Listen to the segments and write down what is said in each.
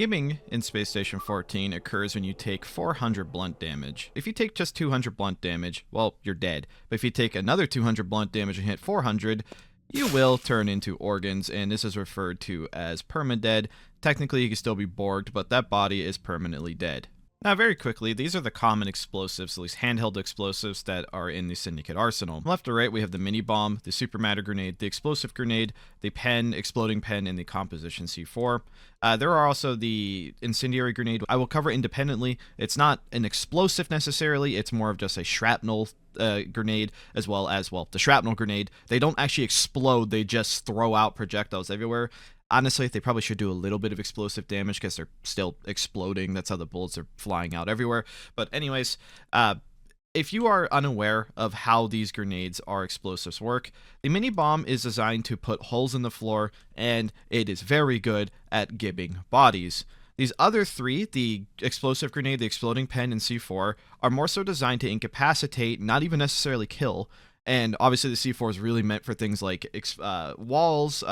Gibbing in Space Station 14 occurs when you take 400 blunt damage. If you take just 200 blunt damage, well, you're dead. But if you take another 200 blunt damage and hit 400, you will turn into organs, and this is referred to as permadead. Technically, you can still be borged, but that body is permanently dead. Now, very quickly, these are the common explosives, at least handheld explosives, that are in the Syndicate arsenal. From left to right, we have the Minibomb, the Super Matter Grenade, the Explosive Grenade, the Pen, Exploding Pen, and the Composition C4. There are also the Incendiary Grenade. I will cover independently. It's not an explosive necessarily, it's more of just a shrapnel grenade, as well as, well, the shrapnel grenade. They don't actually explode, they just throw out projectiles everywhere. Honestly, they probably should do a little bit of explosive damage because they're still exploding. That's how the bullets are flying out everywhere. But anyways, if you are unaware of how these grenades or explosives work, the Minibomb is designed to put holes in the floor, and it is very good at gibbing bodies. These other three, the Explosive Grenade, the Exploding Pen, and C4, are more so designed to incapacitate, not even necessarily kill. And obviously the C4 is really meant for things like walls,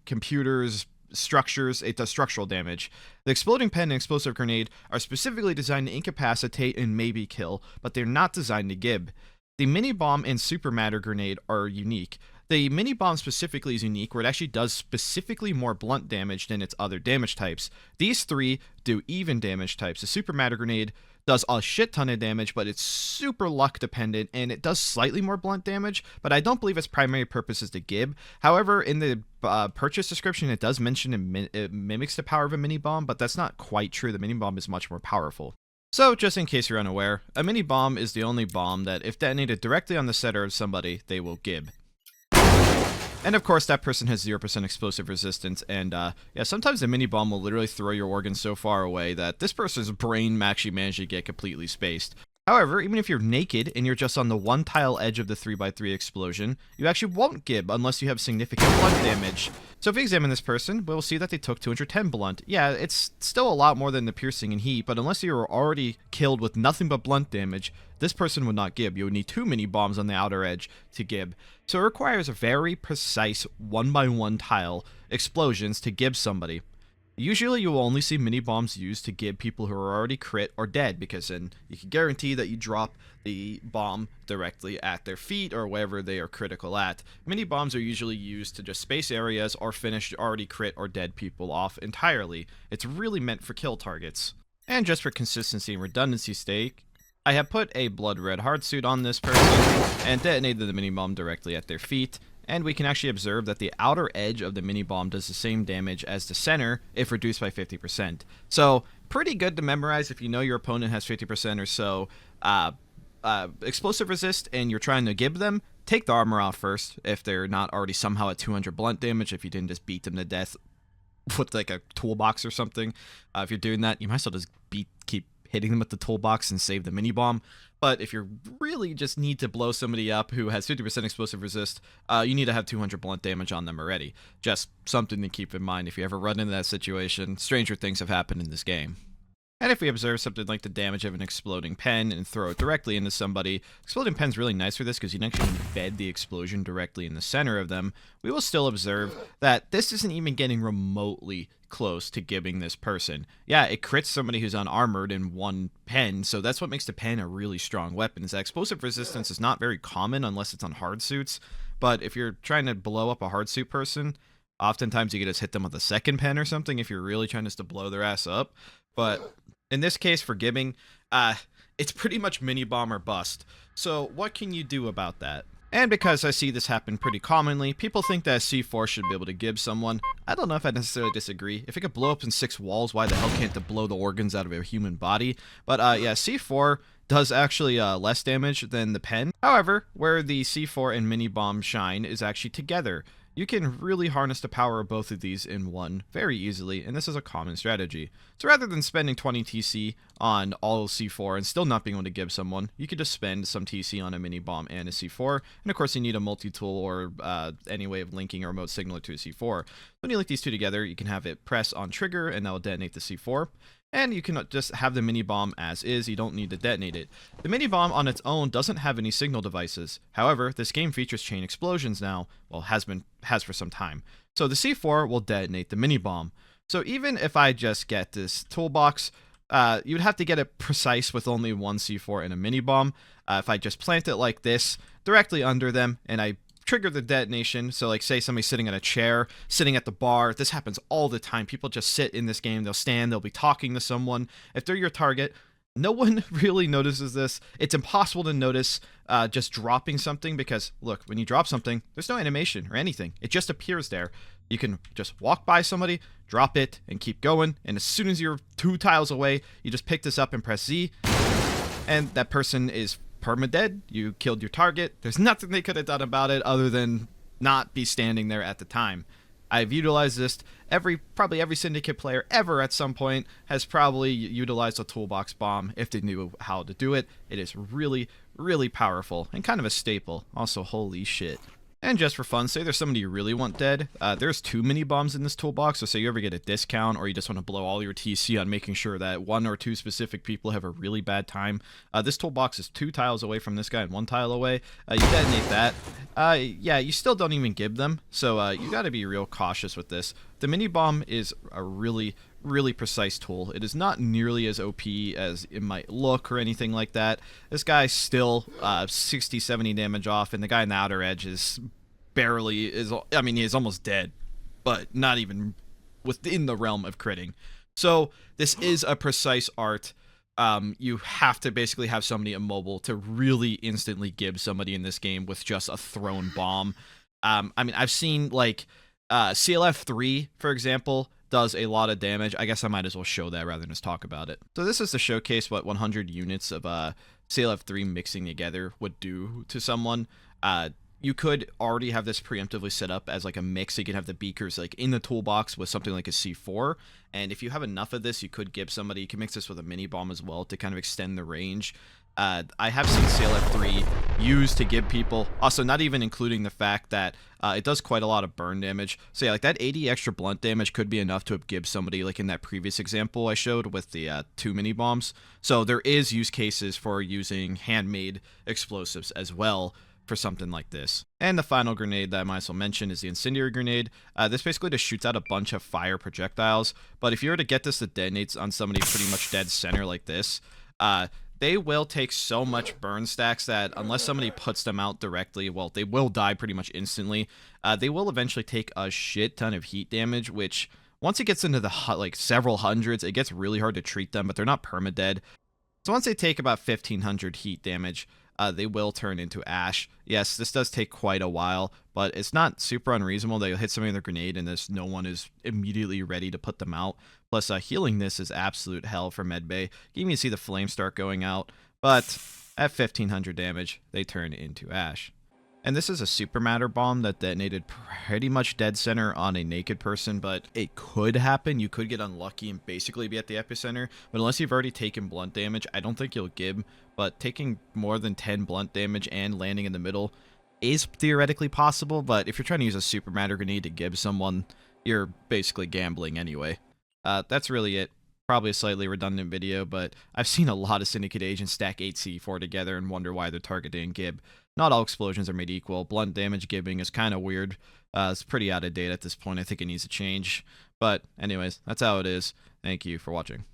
computers, structures. It does structural damage. The Exploding Pen and Explosive Grenade are specifically designed to incapacitate and maybe kill, but they're not designed to gib. The Minibomb and Super Matter Grenade are unique. The Minibomb specifically is unique, where it actually does specifically more blunt damage than its other damage types. These three do even damage types. The Super Matter Grenade does a shit ton of damage, but it's super luck dependent, and it does slightly more blunt damage, but I don't believe its primary purpose is to gib. However, in the purchase description, it does mention it mimics the power of a Minibomb, but that's not quite true. The Minibomb is much more powerful. So, just in case you're unaware, a Minibomb is the only bomb that, if detonated directly on the center of somebody, they will gib. And of course, that person has 0% explosive resistance, and yeah, sometimes the Minibomb will literally throw your organs so far away that this person's brain actually managed to get completely spaced. However, even if you're naked and you're just on the one tile edge of the 3x3 explosion, you actually won't gib unless you have significant blunt damage. So if we examine this person, we'll see that they took 210 blunt. Yeah, it's still a lot more than the piercing and heat, but unless you were already killed with nothing but blunt damage, this person would not gib. You would need 2 Minibomb on the outer edge to gib. So it requires very precise 1x1 tile explosions to gib somebody. Usually you will only see Minibombs used to gib people who are already crit or dead, because then you can guarantee that you drop the bomb directly at their feet or wherever they are critical at. Minibombs are usually used to just space areas or finish already crit or dead people off entirely. It's really meant for kill targets. And just for consistency and redundancy's sake, I have put a blood red hardsuit on this person and detonated the Minibomb directly at their feet. And we can actually observe that the outer edge of the Minibomb does the same damage as the center if reduced by 50%. So, pretty good to memorize if you know your opponent has 50% or so explosive resist and you're trying to gib them. Take the armor off first if they're not already somehow at 200 blunt damage, if you didn't just beat them to death with like a toolbox or something. If you're doing that, you might as well just keep hitting them with the toolbox and save the Minibomb. But if you really just need to blow somebody up who has 50% explosive resist, you need to have 200 blunt damage on them already. Just something to keep in mind if you ever run into that situation. Stranger things have happened in this game. And if we observe something like the damage of an exploding pen and throw it directly into somebody, exploding pen's really nice for this because you can actually embed the explosion directly in the center of them. We will still observe that this isn't even getting remotely close to gibbing this person. Yeah, it crits somebody who's unarmored in one pen, so that's what makes the pen a really strong weapon, is that explosive resistance is not very common unless it's on hard suits, but if you're trying to blow up a hard suit person, oftentimes you can just hit them with a second pen or something if you're really trying just to blow their ass up. But in this case, for gibbing, it's pretty much Minibomb or bust. So what can you do about that? And because I see this happen pretty commonly, people think that C4 should be able to gib someone. I don't know if I necessarily disagree. If it could blow up in 6 walls, why the hell can't it blow the organs out of a human body? But yeah, C4 does actually less damage than the pen. However, where the C4 and Minibomb shine is actually together. You can really harness the power of both of these in one very easily, and this is a common strategy. So rather than spending 20 TC on all C4 and still not being able to give someone, you could just spend some TC on a Minibomb and a C4, and of course you need a multi-tool or any way of linking a remote signaler to a C4. When you link these two together, you can have it press on trigger and that will detonate the C4. And you can just have the Minibomb as is, you don't need to detonate it. The Minibomb on its own doesn't have any signal devices. However, this game features chain explosions now, well, has for some time. So the C4 will detonate the Minibomb. So even if I just get this toolbox, you'd have to get it precise with only one C4 and a mini bomb. If I just plant it like this directly under them and I trigger the detonation, so like say somebody's sitting in a chair, sitting at the bar, this happens all the time. People just sit in this game, they'll stand, they'll be talking to someone. If they're your target, no one really notices this. It's impossible to notice just dropping something because, look, when you drop something, there's no animation or anything. It just appears there. You can just walk by somebody, drop it, and keep going. And as soon as you're 2 tiles away, you just pick this up and press Z. And that person is perma-dead. You killed your target. There's nothing they could have done about it other than not be standing there at the time. I've utilized this. Probably every Syndicate player ever at some point has probably utilized a toolbox bomb if they knew how to do it. It is really, really powerful and kind of a staple. Also, holy shit. And just for fun, say there's somebody you really want dead. There's 2 mini bombs in this toolbox, so say you ever get a discount or you just want to blow all your TC on making sure that 1 or 2 specific people have a really bad time. This toolbox is 2 tiles away from this guy and 1 tile away. You detonate that. Yeah, you still don't even give them, so you got to be real cautious with this. The mini bomb is a really precise tool. It is not nearly as OP as it might look or anything like that. This guy's still 60-70 damage off, and the guy in the outer edge is I mean, he is almost dead, but not even within the realm of critting. So this is a precise art. You have to basically have somebody immobile to really instantly give somebody in this game with just a thrown bomb. I mean, I've seen like CLF3, for example, does a lot of damage. I guess I might as well show that rather than just talk about it. So this is to showcase what 100 units of CLF3 mixing together would do to someone. You could already have this preemptively set up as like a mix. So you can have the beakers like in the toolbox with something like a C4. And if you have enough of this, you could give somebody, you can mix this with a mini bomb as well to kind of extend the range. I have seen CLF3 used to give people, also not even including the fact that it does quite a lot of burn damage. So yeah, like that 80 extra blunt damage could be enough to give somebody, like in that previous example I showed with the 2 mini bombs. So there is use cases for using handmade explosives as well for something like this. And the final grenade that I might as well mention is the Incendiary grenade. This basically just shoots out a bunch of fire projectiles, but if you were to get this to detonate on somebody pretty much dead center like this, they will take so much burn stacks that unless somebody puts them out directly, well, they will die pretty much instantly. They will eventually take a shit ton of heat damage, which once it gets into the like several hundreds, it gets really hard to treat them, but they're not permadead. So once they take about 1500 heat damage, they will turn into ash. Yes, this does take quite a while, but it's not super unreasonable. They'll hit somebody with a grenade and no one is immediately ready to put them out. Plus, healing this is absolute hell for medbay. You can even see the flame start going out, but at 1500 damage, they turn into ash. And this is a super matter bomb that detonated pretty much dead center on a naked person, but it could happen. You could get unlucky and basically be at the epicenter, but unless you've already taken blunt damage, I don't think you'll gib, but taking more than 10 blunt damage and landing in the middle is theoretically possible, but if you're trying to use a super matter grenade to gib someone, you're basically gambling anyway. That's really it. Probably a slightly redundant video, but I've seen a lot of Syndicate agents stack 8 C4 together and wonder why their target didn't gib. Not all explosions are made equal. Blunt damage gibbing is kind of weird. It's pretty out of date at this point. I think it needs to change. But anyways, that's how it is. Thank you for watching.